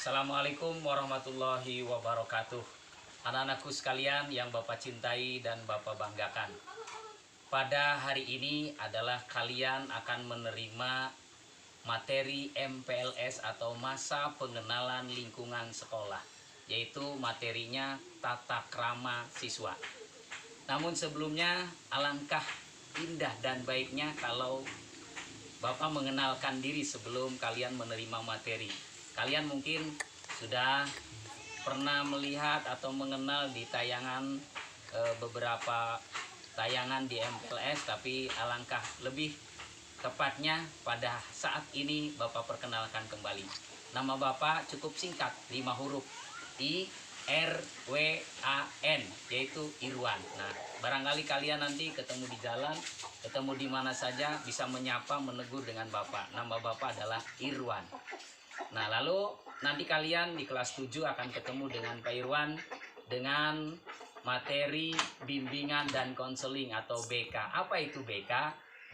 Assalamualaikum warahmatullahi wabarakatuh. Anak-anakku sekalian yang Bapak cintai dan Bapak banggakan. Pada hari ini adalah kalian akan menerima materi MPLS atau masa pengenalan lingkungan sekolah, yaitu materinya tata krama siswa. Namun sebelumnya alangkah indah dan baiknya kalau Bapak mengenalkan diri sebelum kalian menerima materi. Kalian mungkin sudah pernah melihat atau mengenal di tayangan beberapa tayangan di MPLS, tapi alangkah lebih tepatnya pada saat ini Bapak perkenalkan kembali. Nama Bapak cukup singkat, 5 huruf, IRWAN, yaitu Irwan. Nah, barangkali kalian nanti ketemu di jalan, ketemu di mana saja, bisa menyapa, menegur dengan Bapak. Nama Bapak adalah Irwan. Nah, lalu nanti kalian di kelas 7 akan ketemu dengan Pak Irwan dengan materi bimbingan dan konseling atau BK. Apa itu BK?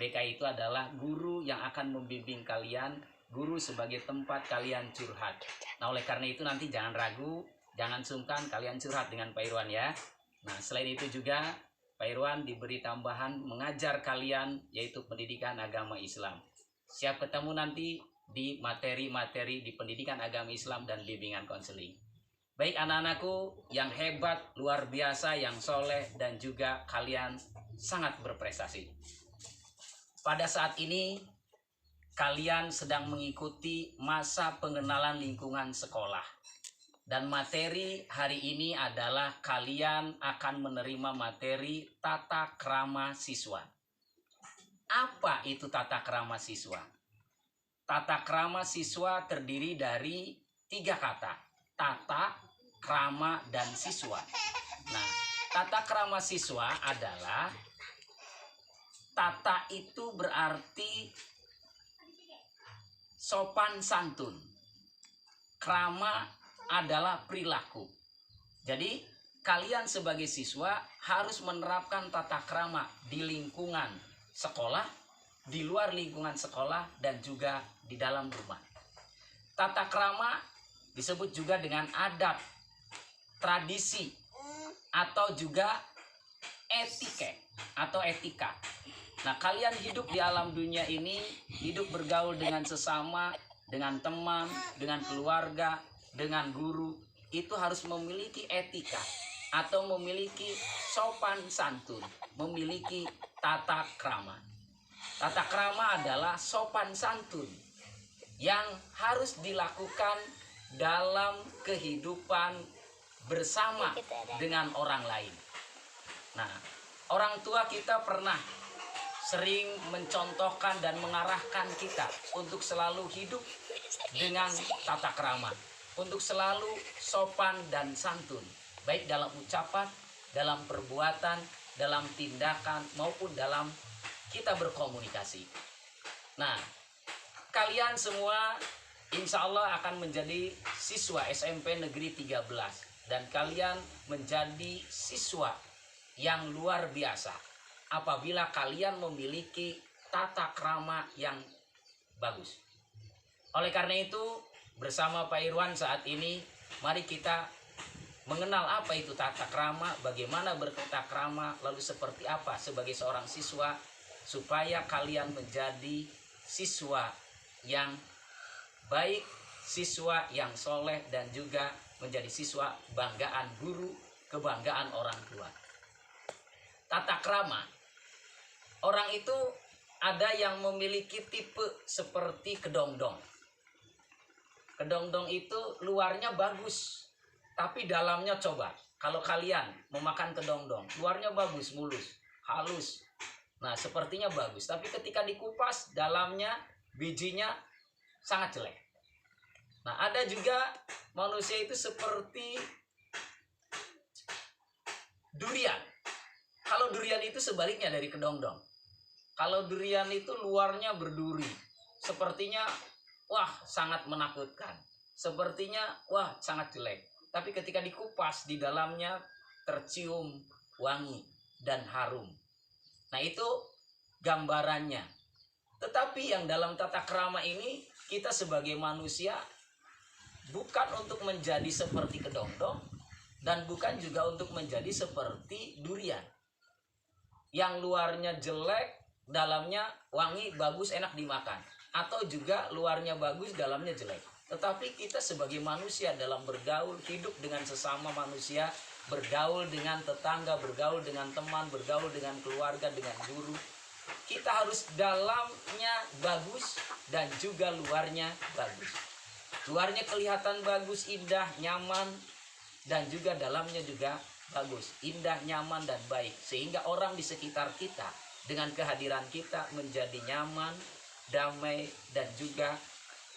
BK itu adalah guru yang akan membimbing kalian, guru sebagai tempat kalian curhat. Nah, oleh karena itu nanti jangan ragu, jangan sungkan kalian curhat dengan Pak Irwan ya. Nah, selain itu juga Pak Irwan diberi tambahan mengajar kalian yaitu pendidikan agama Islam. Siap ketemu nanti di materi-materi di pendidikan agama Islam dan bimbingan konseling. Baik anak-anakku yang hebat, luar biasa, yang soleh, dan juga kalian sangat berprestasi. Pada saat ini kalian sedang mengikuti masa pengenalan lingkungan sekolah. Dan materi hari ini adalah kalian akan menerima materi tata krama siswa. Apa itu tata krama siswa? Tata krama siswa terdiri dari 3 kata. Tata, krama, dan siswa. Nah, tata krama siswa adalah, tata itu berarti sopan santun. Krama adalah perilaku. Jadi, kalian sebagai siswa harus menerapkan tata krama di lingkungan sekolah, di luar lingkungan sekolah, dan juga di dalam rumah. Tata krama disebut juga dengan adat, tradisi, atau juga etika atau etika. Nah, kalian hidup di alam dunia ini, hidup bergaul dengan sesama, dengan teman, dengan keluarga, dengan guru, itu harus memiliki etika atau memiliki sopan santun, memiliki tata krama. Tata krama adalah sopan santun yang harus dilakukan dalam kehidupan bersama dengan orang lain. Nah, orang tua kita pernah sering mencontohkan dan mengarahkan kita untuk selalu hidup dengan tata krama, untuk selalu sopan dan santun, baik dalam ucapan, dalam perbuatan, dalam tindakan, maupun dalam kita berkomunikasi. Nah, kalian semua insya Allah akan menjadi siswa SMP Negeri 13. Dan kalian menjadi siswa yang luar biasa apabila kalian memiliki tata krama yang bagus. Oleh karena itu, bersama Pak Irwan saat ini, mari kita mengenal apa itu tata krama, bagaimana bertata krama, lalu seperti apa sebagai seorang siswa, supaya kalian menjadi siswa yang baik, siswa yang soleh, dan juga menjadi siswa banggaan guru, kebanggaan orang tua. Tata krama, orang itu ada yang memiliki tipe seperti kedongdong. Kedongdong itu luarnya bagus, tapi dalamnya coba. Kalau kalian memakan kedongdong, luarnya bagus, mulus, halus. Nah, sepertinya bagus, tapi ketika dikupas, dalamnya, bijinya sangat jelek. Nah, ada juga manusia itu seperti durian. Kalau durian itu sebaliknya dari kedongdong. Kalau durian itu luarnya berduri, sepertinya wah sangat menakutkan, sepertinya wah sangat jelek. Tapi ketika dikupas, di dalamnya tercium wangi dan harum. Nah, itu gambarannya. Tetapi yang dalam tata krama ini, kita sebagai manusia bukan untuk menjadi seperti kedongdong dan bukan juga untuk menjadi seperti durian yang luarnya jelek, dalamnya wangi, bagus, enak dimakan, atau juga luarnya bagus, dalamnya jelek. Tetapi kita sebagai manusia dalam bergaul, hidup dengan sesama manusia, bergaul dengan tetangga, bergaul dengan teman, bergaul dengan keluarga, dengan guru, kita harus dalamnya bagus dan juga luarnya bagus. Luarnya kelihatan bagus, indah, nyaman, dan juga dalamnya juga bagus, indah, nyaman, dan baik. Sehingga orang di sekitar kita dengan kehadiran kita menjadi nyaman, damai, dan juga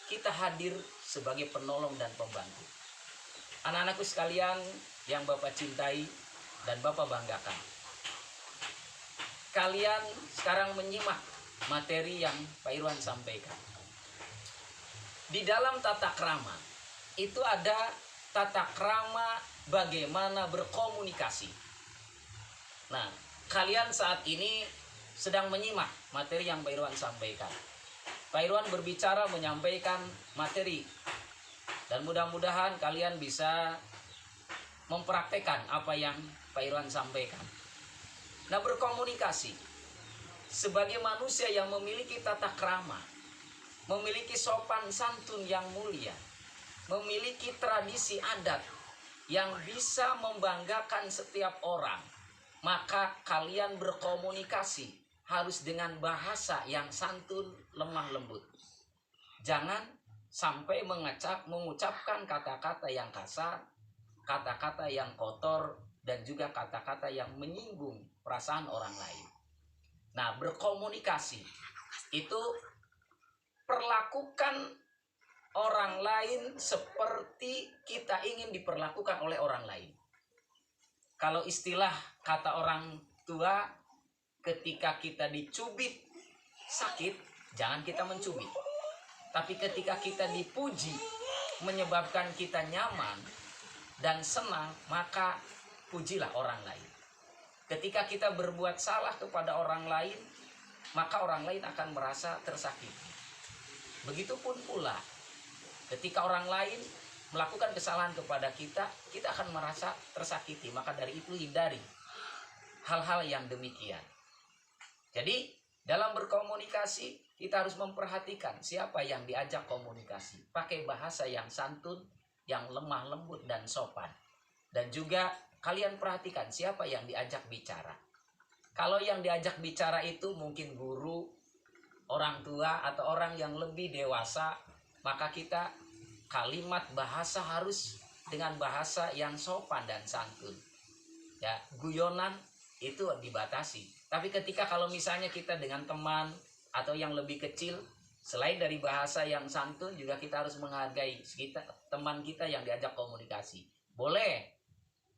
kita hadir sebagai penolong dan pembantu. Anak-anakku sekalian yang Bapak cintai dan Bapak banggakan, kalian sekarang menyimak materi yang Pak Irwan sampaikan. Di dalam tata krama itu ada tata krama bagaimana berkomunikasi. Nah, kalian saat ini sedang menyimak materi yang Pak Irwan sampaikan. Pak Irwan berbicara menyampaikan materi, dan mudah-mudahan kalian bisa mempraktekkan apa yang Pak Irwan sampaikan. Nah, berkomunikasi sebagai manusia yang memiliki tata krama, memiliki sopan santun yang mulia, memiliki tradisi adat yang bisa membanggakan setiap orang, maka kalian berkomunikasi harus dengan bahasa yang santun, lemah lembut. Jangan sampai mengucapkan kata-kata yang kasar, kata-kata yang kotor, dan juga kata-kata yang menyinggung perasaan orang lain. Nah, berkomunikasi itu perlakukan orang lain seperti kita ingin diperlakukan oleh orang lain. Kalau istilah kata orang tua, ketika kita dicubit sakit, jangan kita mencubit. Tapi ketika kita dipuji menyebabkan kita nyaman dan senang, maka pujilah orang lain. Ketika kita berbuat salah kepada orang lain, maka orang lain akan merasa tersakiti. Begitupun pula ketika orang lain melakukan kesalahan kepada kita, kita akan merasa tersakiti. Maka dari itu hindari hal-hal yang demikian. Jadi dalam berkomunikasi kita harus memperhatikan siapa yang diajak komunikasi. Pakai bahasa yang santun, yang lemah lembut dan sopan. Dan juga kalian perhatikan siapa yang diajak bicara. Kalau yang diajak bicara itu mungkin guru, orang tua, atau orang yang lebih dewasa, maka kita kalimat bahasa harus dengan bahasa yang sopan dan santun. Ya, guyonan itu dibatasi. Tapi ketika kalau misalnya kita dengan teman atau yang lebih kecil, selain dari bahasa yang santun, juga kita harus menghargai teman kita yang diajak komunikasi. Boleh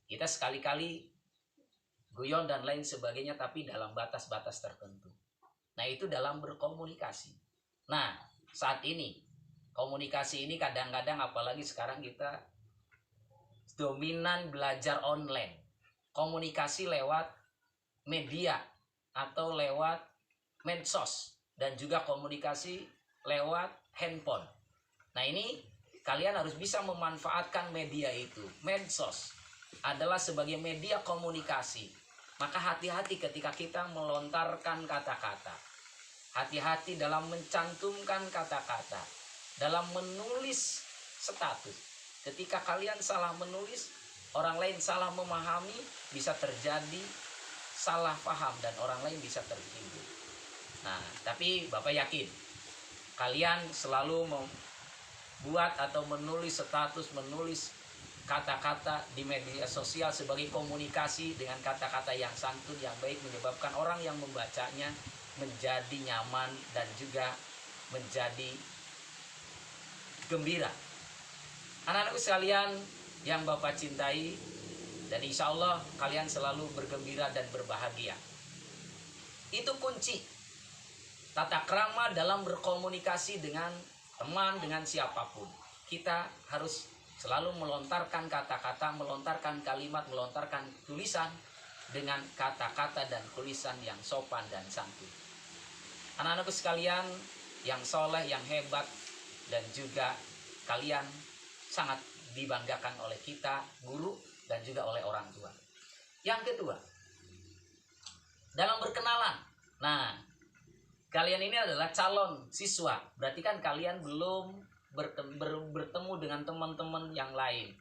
kita sekali-kali guyon dan lain sebagainya, tapi dalam batas-batas tertentu. Nah, itu dalam berkomunikasi. Nah, saat ini komunikasi ini kadang-kadang, apalagi sekarang kita dominan belajar online. Komunikasi lewat media atau lewat medsos, dan juga komunikasi lewat handphone. Nah, ini kalian harus bisa memanfaatkan media itu. Medsos adalah sebagai media komunikasi. Maka hati-hati ketika kita melontarkan kata-kata. Hati-hati dalam mencantumkan kata-kata, dalam menulis status. Ketika kalian salah menulis, orang lain salah memahami, bisa terjadi salah paham dan orang lain bisa tersinggung. Nah, tapi Bapak yakin kalian selalu membuat atau menulis status, menulis kata-kata di media sosial sebagai komunikasi dengan kata-kata yang santun, yang baik, menyebabkan orang yang membacanya menjadi nyaman dan juga menjadi gembira. Anak-anakku sekalian yang Bapak cintai, dan insya Allah kalian selalu bergembira dan berbahagia. Itu kunci tata krama dalam berkomunikasi dengan teman, dengan siapapun. Kita harus selalu melontarkan kata-kata, melontarkan kalimat, melontarkan tulisan dengan kata-kata dan tulisan yang sopan dan santun. Anak-anakku sekalian yang soleh, yang hebat, dan juga kalian sangat dibanggakan oleh kita, guru, dan juga oleh orang tua. Yang kedua, dalam berkenalan. Nah, kalian ini adalah calon siswa, berarti kan kalian belum bertemu dengan teman-teman yang lain.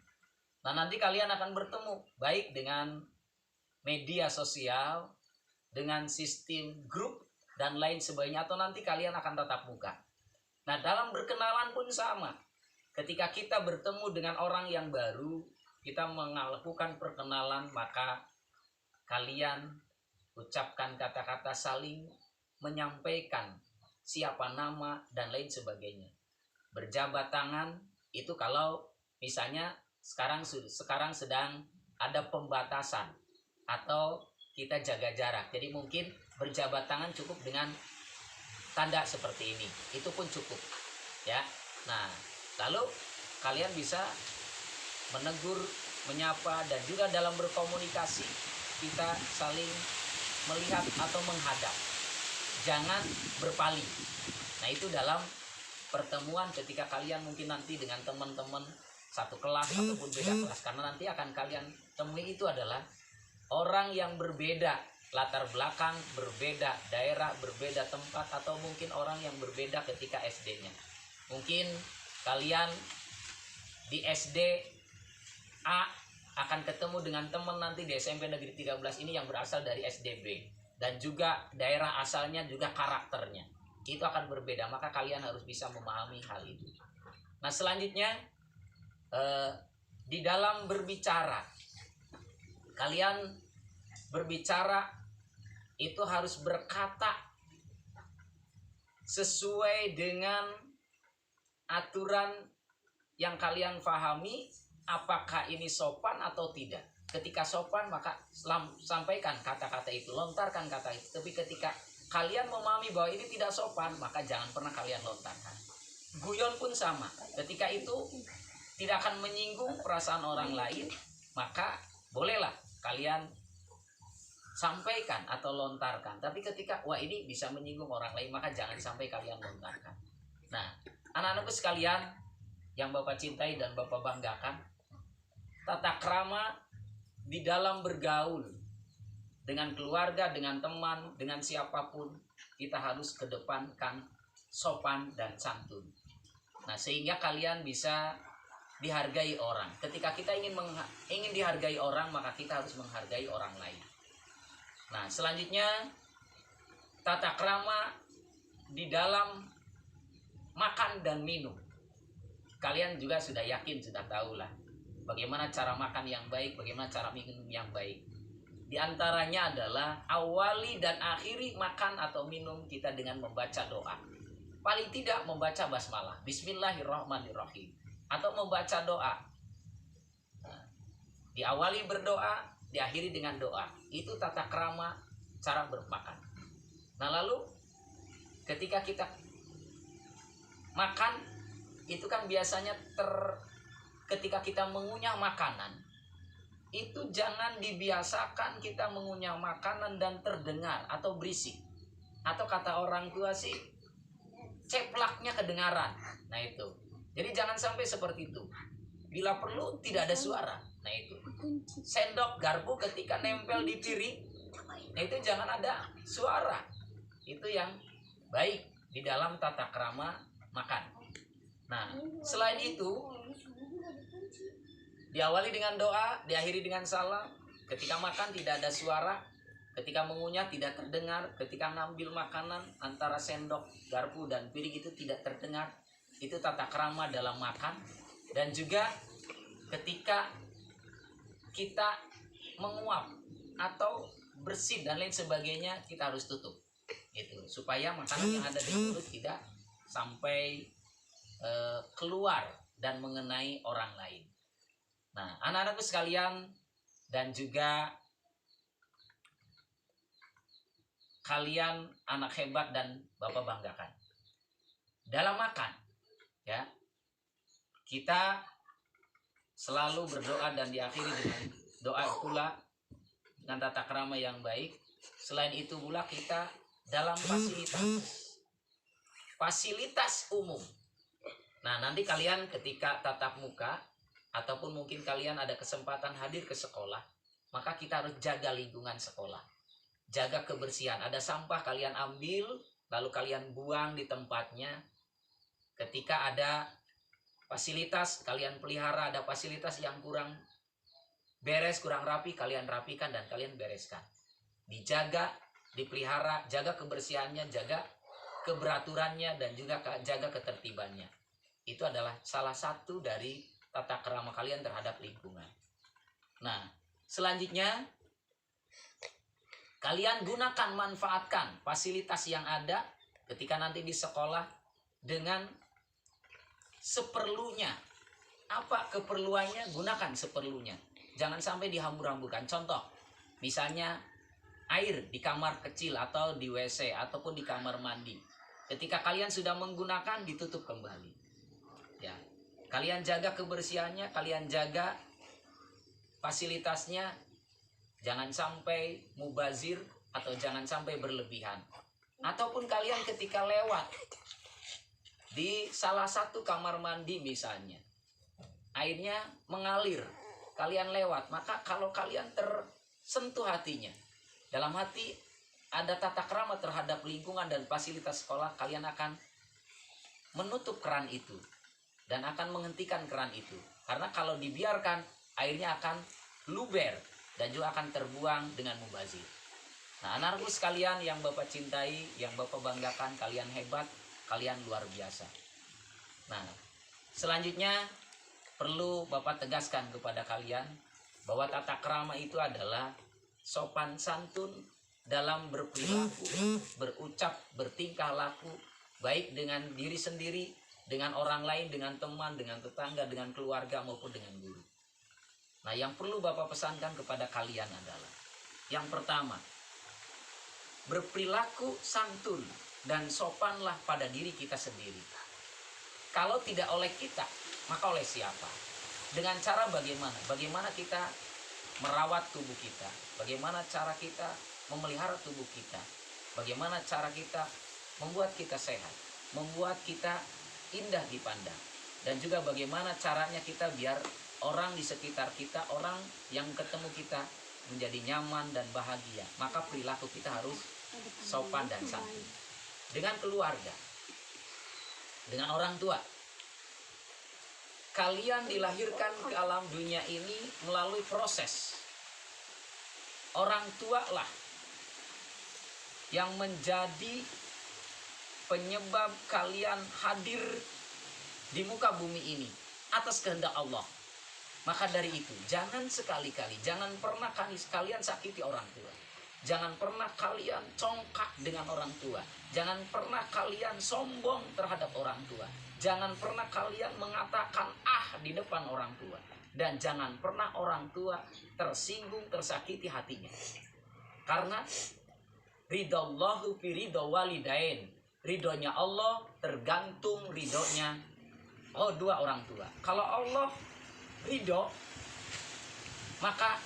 Nah, nanti kalian akan bertemu baik dengan media sosial, dengan sistem grup, dan lain sebagainya, atau nanti kalian akan tatap muka. Nah, dalam berkenalan pun sama. Ketika kita bertemu dengan orang yang baru, kita melakukan perkenalan, maka kalian ucapkan kata-kata saling menyampaikan siapa nama dan lain sebagainya. Berjabat tangan itu kalau misalnya sekarang sedang ada pembatasan atau kita jaga jarak. Jadi mungkin berjabat tangan cukup dengan tanda seperti ini. Itu pun cukup. Ya. Nah, lalu kalian bisa menegur, menyapa, dan juga dalam berkomunikasi kita saling melihat atau menghadap. Jangan berpaling. Nah, itu dalam pertemuan ketika kalian mungkin nanti dengan teman-teman satu kelas ataupun beda kelas, karena nanti akan kalian temui itu adalah orang yang berbeda latar belakang, berbeda daerah, berbeda tempat, atau mungkin orang yang berbeda ketika SD-nya. Mungkin kalian di SD A akan ketemu dengan teman nanti di SMP Negeri 13 ini yang berasal dari SDB, dan juga daerah asalnya juga karakternya itu akan berbeda, maka kalian harus bisa memahami hal itu. Nah, selanjutnya di dalam berbicara, kalian berbicara itu harus berkata sesuai dengan aturan yang kalian pahami, apakah ini sopan atau tidak. Ketika sopan maka sampaikan kata-kata itu, lontarkan kata itu. Tapi ketika kalian memahami bahwa ini tidak sopan, maka jangan pernah kalian lontarkan. Guyon pun sama. Ketika itu tidak akan menyinggung perasaan orang lain, maka bolehlah kalian sampaikan atau lontarkan. Tapi ketika wah ini bisa menyinggung orang lain, maka jangan sampai kalian lontarkan. Nah, anak-anakku sekalian yang Bapak cintai dan Bapak banggakan, tata krama di dalam bergaul dengan keluarga, dengan teman, dengan siapapun, kita harus kedepankan sopan dan santun. Nah, sehingga kalian bisa dihargai orang. Ketika kita ingin dihargai orang, maka kita harus menghargai orang lain. Nah, selanjutnya tata krama di dalam makan dan minum. Kalian juga sudah yakin, sudah tahu lah bagaimana cara makan yang baik, bagaimana cara minum yang baik. Di antaranya adalah awali dan akhiri makan atau minum kita dengan membaca doa. Paling tidak membaca basmalah, Bismillahirrahmanirrahim, atau membaca doa. Nah, diawali berdoa, diakhiri dengan doa. Itu tata krama cara bermakan. Nah, lalu ketika kita makan, itu kan biasanya ketika kita mengunyah makanan, itu jangan dibiasakan kita mengunyah makanan dan terdengar atau berisik. Atau kata orang tua sih, ceplaknya kedengaran. Nah itu. Jadi jangan sampai seperti itu. Bila perlu tidak ada suara. Nah itu. Sendok garpu ketika nempel di piring, nah itu jangan ada suara. Itu yang baik di dalam tata krama makan. Nah, selain itu, diawali dengan doa, diakhiri dengan salam. Ketika makan tidak ada suara, ketika mengunyah tidak terdengar, ketika ngambil makanan antara sendok, garpu, dan piring itu tidak terdengar. Itu tata krama dalam makan. Dan juga ketika kita menguap atau bersin dan lain sebagainya, kita harus tutup. Itu supaya makanan yang ada di mulut tidak sampai keluar dan mengenai orang lain. Nah, anak-anakku sekalian dan juga kalian anak hebat dan Bapak banggakan. Dalam makan, ya, kita selalu berdoa dan diakhiri dengan doa pula dengan tata krama yang baik. Selain itu pula kita dalam fasilitas umum. Nah, nanti kalian ketika tatap muka ataupun mungkin kalian ada kesempatan hadir ke sekolah, maka kita harus jaga lingkungan sekolah. Jaga kebersihan. Ada sampah kalian ambil, lalu kalian buang di tempatnya. Ketika ada fasilitas kalian pelihara, ada fasilitas yang kurang beres, kurang rapi, kalian rapikan dan kalian bereskan. Dijaga, dipelihara, jaga kebersihannya, jaga keberaturannya, dan juga jaga ketertibannya. Itu adalah salah satu dari tata krama kalian terhadap lingkungan. Nah, selanjutnya kalian gunakan, manfaatkan fasilitas yang ada ketika nanti di sekolah dengan seperlunya. Apa keperluannya? Gunakan seperlunya. Jangan sampai dihambur-hamburkan. Contoh, misalnya air di kamar kecil atau di WC ataupun di kamar mandi. Ketika kalian sudah menggunakan, ditutup kembali. Ya, kalian jaga kebersihannya, kalian jaga fasilitasnya. Jangan sampai mubazir atau jangan sampai berlebihan. Ataupun kalian ketika lewat di salah satu kamar mandi misalnya, airnya mengalir, kalian lewat, maka kalau kalian tersentuh hatinya, dalam hati ada tata krama terhadap lingkungan dan fasilitas sekolah, kalian akan menutup keran itu dan akan menghentikan keran itu. Karena kalau dibiarkan, airnya akan luber dan juga akan terbuang dengan mubazir. Nah, anakku sekalian yang Bapak cintai, yang Bapak banggakan, kalian hebat, kalian luar biasa. Nah, selanjutnya perlu Bapak tegaskan kepada kalian bahwa tata krama itu adalah sopan santun dalam berperilaku, berucap, bertingkah laku, baik dengan diri sendiri, dengan orang lain, dengan teman, dengan tetangga, dengan keluarga maupun dengan guru. Nah, yang perlu Bapak pesankan kepada kalian adalah yang pertama, berperilaku santun dan sopanlah pada diri kita sendiri. Kalau tidak oleh kita, maka oleh siapa? Dengan cara bagaimana? Bagaimana kita merawat tubuh kita? Bagaimana cara kita memelihara tubuh kita? Bagaimana cara kita membuat kita sehat? Membuat kita indah dipandang. Dan juga bagaimana caranya kita biar orang di sekitar kita, orang yang ketemu kita menjadi nyaman dan bahagia. Maka perilaku kita harus sopan dan santun. Dengan keluarga, dengan orang tua. Kalian dilahirkan ke alam dunia ini melalui proses. Orang tua lah yang menjadi penyebab kalian hadir di muka bumi ini atas kehendak Allah. Maka dari itu, jangan sekali-kali, jangan pernah kalian sakiti orang tua. Jangan pernah kalian congkak dengan orang tua. Jangan pernah kalian sombong terhadap orang tua. Jangan pernah kalian mengatakan di depan orang tua. Dan jangan pernah orang tua tersinggung, tersakiti hatinya. Karena ridallahu fi ridho walidain. Ridhonya Allah tergantung ridhonya dua orang tua. Kalau Allah ridho, maka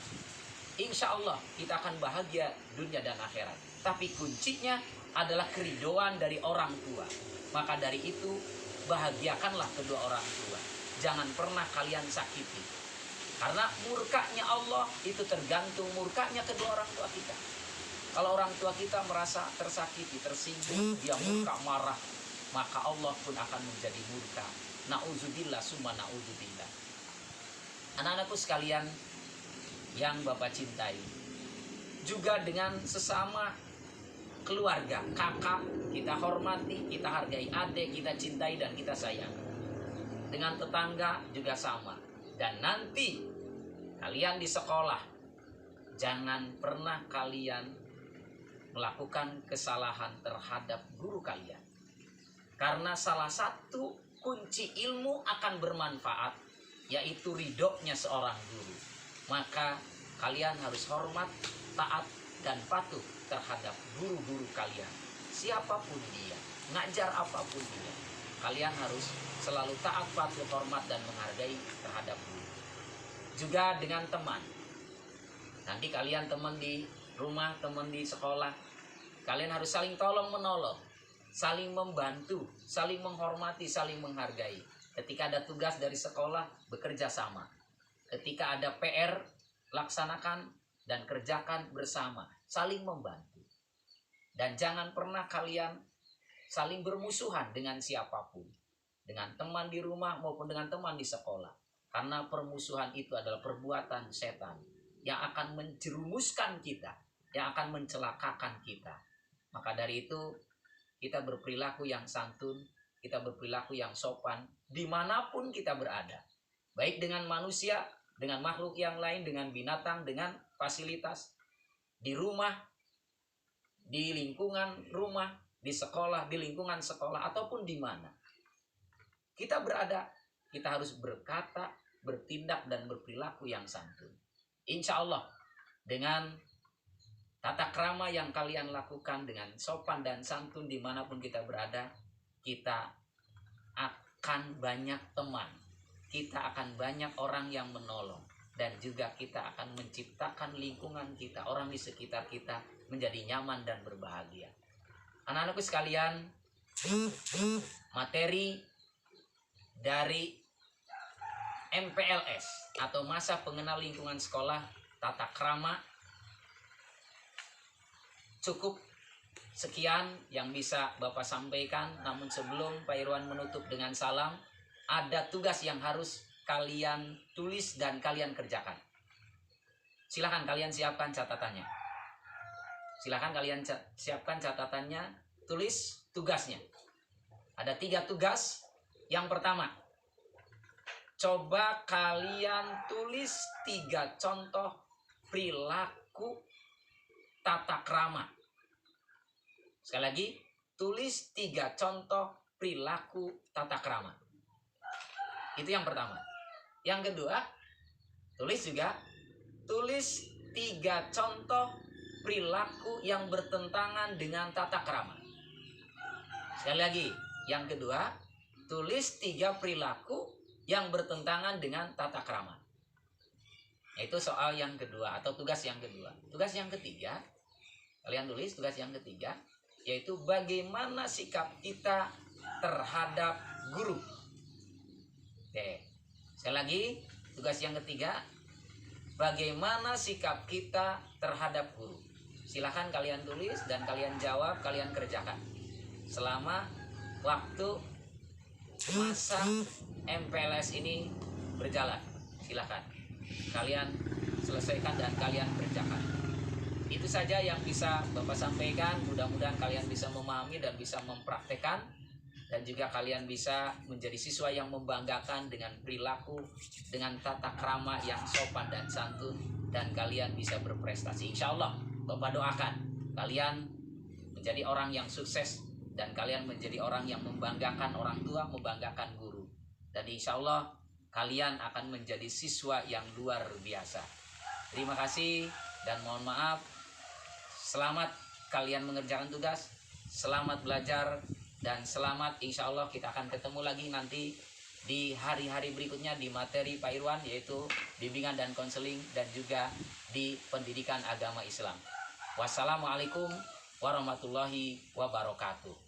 insya Allah kita akan bahagia dunia dan akhirat. Tapi kuncinya adalah keridhoan dari orang tua. Maka dari itu bahagiakanlah kedua orang tua. Jangan pernah kalian sakiti. Karena murkanya Allah itu tergantung murkanya kedua orang tua kita. Kalau orang tua kita merasa tersakiti, tersinggung, dia murka, marah, maka Allah pun akan menjadi murka. Na'udzubillah summa na'udzubillah. Anak-anakku sekalian yang Bapak cintai, juga dengan sesama keluarga, kakak, kita hormati, kita hargai, adik, kita cintai dan kita sayang. Dengan tetangga juga sama. Dan nanti kalian di sekolah, jangan pernah kalian melakukan kesalahan terhadap guru kalian. Karena salah satu kunci ilmu akan bermanfaat, yaitu ridhonya seorang guru. Maka kalian harus hormat, taat, dan patuh terhadap guru-guru kalian. Siapapun dia, ngajar apapun dia, kalian harus selalu taat, patuh, hormat, dan menghargai terhadap guru. Juga dengan teman. Nanti kalian teman di rumah, teman di sekolah, kalian harus saling tolong menolong, saling membantu, saling menghormati, saling menghargai. Ketika ada tugas dari sekolah, bekerja sama. Ketika ada PR, laksanakan dan kerjakan bersama, saling membantu. Dan jangan pernah kalian saling bermusuhan dengan siapapun, dengan teman di rumah maupun dengan teman di sekolah. Karena permusuhan itu adalah perbuatan setan yang akan menjerumuskan kita, yang akan mencelakakan kita. Maka dari itu, kita berperilaku yang santun, kita berperilaku yang sopan, dimanapun kita berada. Baik dengan manusia, dengan makhluk yang lain, dengan binatang, dengan fasilitas. Di rumah, di lingkungan rumah, di sekolah, di lingkungan sekolah, ataupun di mana kita berada, kita harus berkata, bertindak, dan berperilaku yang santun. Insya Allah, dengan tata krama yang kalian lakukan, dengan sopan dan santun dimanapun kita berada, kita akan banyak teman, kita akan banyak orang yang menolong, dan juga kita akan menciptakan lingkungan kita, orang di sekitar kita menjadi nyaman dan berbahagia. Anak-anakku sekalian, materi dari MPLS atau masa pengenal lingkungan sekolah tata krama cukup sekian yang bisa Bapak sampaikan. Namun sebelum Pak Irwan menutup dengan salam, ada tugas yang harus kalian tulis dan kalian kerjakan. Silahkan kalian siapkan catatannya. Silahkan kalian siapkan catatannya, tulis tugasnya. Ada 3 tugas. Yang pertama, coba kalian tulis 3 contoh perilaku tata krama. Sekali lagi, tulis 3 contoh perilaku tata krama. Itu yang pertama. Yang kedua, tulis 3 contoh perilaku yang bertentangan dengan tata krama. Sekali lagi, yang kedua, tulis 3 perilaku yang bertentangan dengan tata krama. Itu soal yang kedua atau tugas yang kedua. Tugas yang ketiga, kalian tulis tugas yang ketiga, yaitu bagaimana sikap kita terhadap guru. Oke. Sekali lagi, tugas yang ketiga, bagaimana sikap kita terhadap guru. Silahkan kalian tulis dan kalian jawab, kalian kerjakan selama waktu masa MPLS ini berjalan. Silahkan kalian selesaikan dan kalian kerjakan. Itu saja yang bisa Bapak sampaikan. Mudah-mudahan kalian bisa memahami dan bisa mempraktekkan, dan juga kalian bisa menjadi siswa yang membanggakan dengan perilaku, dengan tata krama yang sopan dan santun, dan kalian bisa berprestasi. Insya Allah Bapak doakan kalian menjadi orang yang sukses, dan kalian menjadi orang yang membanggakan orang tua, membanggakan guru. Dan insya Allah kalian akan menjadi siswa yang luar biasa. Terima kasih dan mohon maaf. Selamat kalian mengerjakan tugas, selamat belajar, dan selamat, insya Allah kita akan ketemu lagi nanti di hari-hari berikutnya di materi Pak Irwan, yaitu bimbingan dan konseling, dan juga di pendidikan agama Islam. Wassalamualaikum warahmatullahi wabarakatuh.